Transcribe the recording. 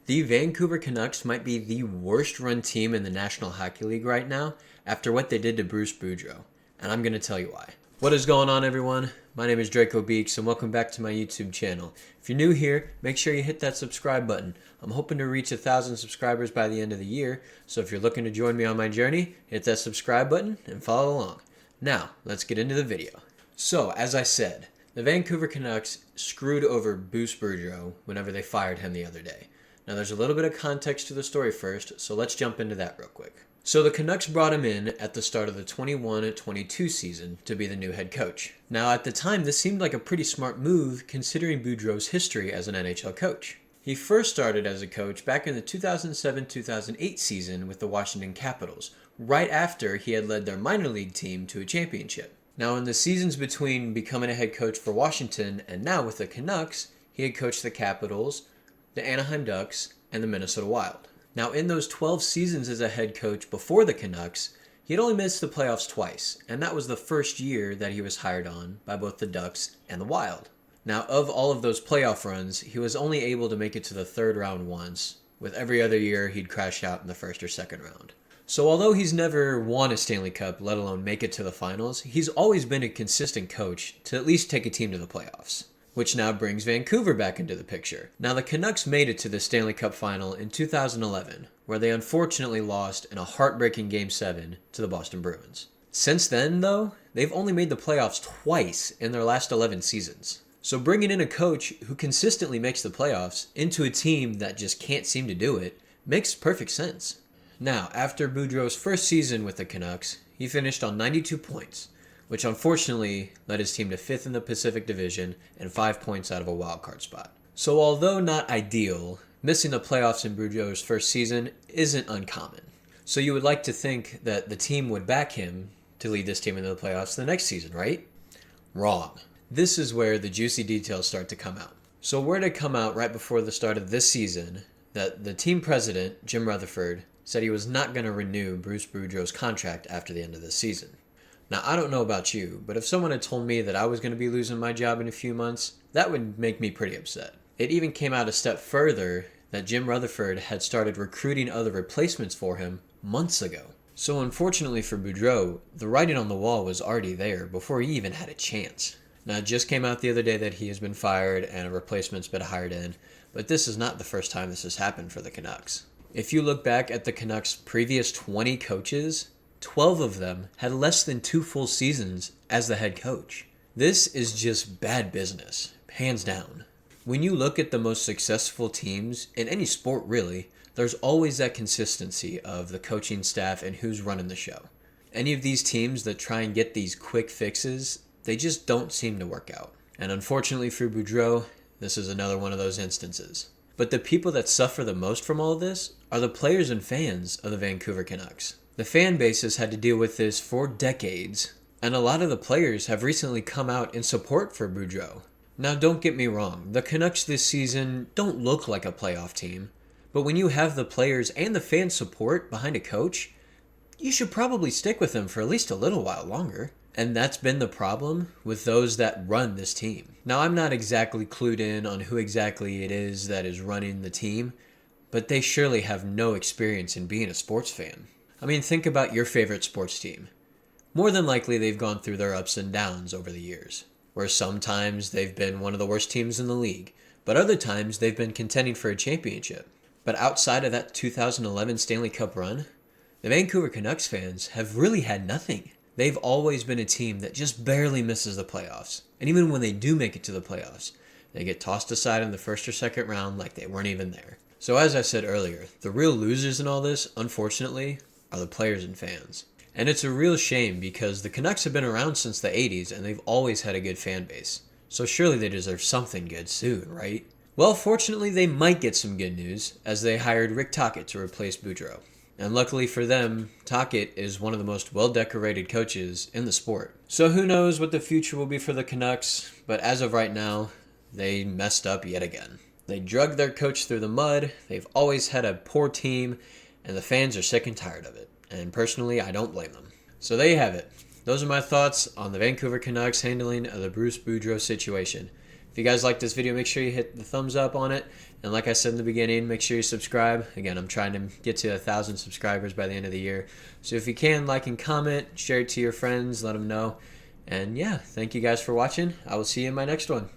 The Vancouver Canucks might be the worst run team in the National Hockey League right now after what they did to Bruce Boudreau, and I'm going to tell you why. What is going on, everyone? My name is Draco Beeks, and welcome back to my YouTube channel. If you're new here, make sure you hit that subscribe button. I'm hoping to reach 1,000 subscribers by the end of the year, so if you're looking to join me on my journey, hit that subscribe button and follow along. Now, let's get into the video. So, as I said, the Vancouver Canucks screwed over Bruce Boudreau whenever they fired him the other day. Now, there's a little bit of context to the story first, so let's jump into that real quick. So the Canucks brought him in at the start of the 21-22 season to be the new head coach. Now, at the time, this seemed like a pretty smart move considering Boudreau's history as an NHL coach. He first started as a coach back in the 2007-2008 season with the Washington Capitals, right after he had led their minor league team to a championship. Now, in the seasons between becoming a head coach for Washington and now with the Canucks, he had coached the Capitals, the Anaheim Ducks, and the Minnesota Wild. Now, in those 12 seasons as a head coach before the Canucks, he had only missed the playoffs twice, and that was the first year that he was hired on by both the Ducks and the Wild. Now, of all of those playoff runs, he was only able to make it to the third round once, with every other year he'd crash out in the first or second round. So although he's never won a Stanley Cup, let alone make it to the finals, he's always been a consistent coach to at least take a team to the playoffs, which now brings Vancouver back into the picture. Now, the Canucks made it to the Stanley Cup final in 2011, where they unfortunately lost in a heartbreaking Game 7 to the Boston Bruins. Since then, though, they've only made the playoffs twice in their last 11 seasons. So bringing in a coach who consistently makes the playoffs into a team that just can't seem to do it makes perfect sense. Now, after Boudreau's first season with the Canucks, he finished on 92 points, which unfortunately led his team to 5th in the Pacific Division and 5 points out of a wildcard spot. So although not ideal, missing the playoffs in Boudreau's first season isn't uncommon. So you would like to think that the team would back him to lead this team into the playoffs the next season, right? Wrong. This is where the juicy details start to come out. So word had come out right before the start of this season that the team president, Jim Rutherford, said he was not going to renew Bruce Boudreau's contract after the end of this season. Now, I don't know about you, but if someone had told me that I was going to be losing my job in a few months, that would make me pretty upset. It even came out a step further that Jim Rutherford had started recruiting other replacements for him months ago. So unfortunately for Boudreau, the writing on the wall was already there before he even had a chance. Now, it just came out the other day that he has been fired and a replacement's been hired in, but this is not the first time this has happened for the Canucks. If you look back at the Canucks' previous 20 coaches, 12 of them had less than 2 full seasons as the head coach. This is just bad business, hands down. When you look at the most successful teams, in any sport really, there's always that consistency of the coaching staff and who's running the show. Any of these teams that try and get these quick fixes, they just don't seem to work out. And unfortunately for Boudreau, this is another one of those instances. But the people that suffer the most from all of this are the players and fans of the Vancouver Canucks. The fan base has had to deal with this for decades, and a lot of the players have recently come out in support for Boudreau. Now, don't get me wrong, the Canucks this season don't look like a playoff team, but when you have the players and the fan support behind a coach, you should probably stick with him for at least a little while longer. And that's been the problem with those that run this team. Now, I'm not exactly clued in on who exactly it is that is running the team, but they surely have no experience in being a sports fan. I mean, think about your favorite sports team. More than likely, they've gone through their ups and downs over the years, where sometimes they've been one of the worst teams in the league, but other times they've been contending for a championship. But outside of that 2011 Stanley Cup run, the Vancouver Canucks fans have really had nothing. They've always been a team that just barely misses the playoffs. And even when they do make it to the playoffs, they get tossed aside in the first or second round like they weren't even there. So as I said earlier, the real losers in all this, unfortunately, are the players and fans. And it's a real shame because the Canucks have been around since the 80s and they've always had a good fan base. So surely they deserve something good soon, right? Well, fortunately, they might get some good news as they hired Rick Tocchet to replace Boudreau. And luckily for them, Tocchet is one of the most well-decorated coaches in the sport. So who knows what the future will be for the Canucks, but as of right now, they messed up yet again. They drug their coach through the mud, they've always had a poor team, and the fans are sick and tired of it. And personally, I don't blame them. So there you have it. Those are my thoughts on the Vancouver Canucks handling of the Bruce Boudreau situation. If you guys like this video, make sure you hit the thumbs up on it. And like I said in the beginning, make sure you subscribe. Again, I'm trying to get to 1,000 subscribers by the end of the year. So if you can, like and comment, share it to your friends, let them know. And yeah, thank you guys for watching. I will see you in my next one.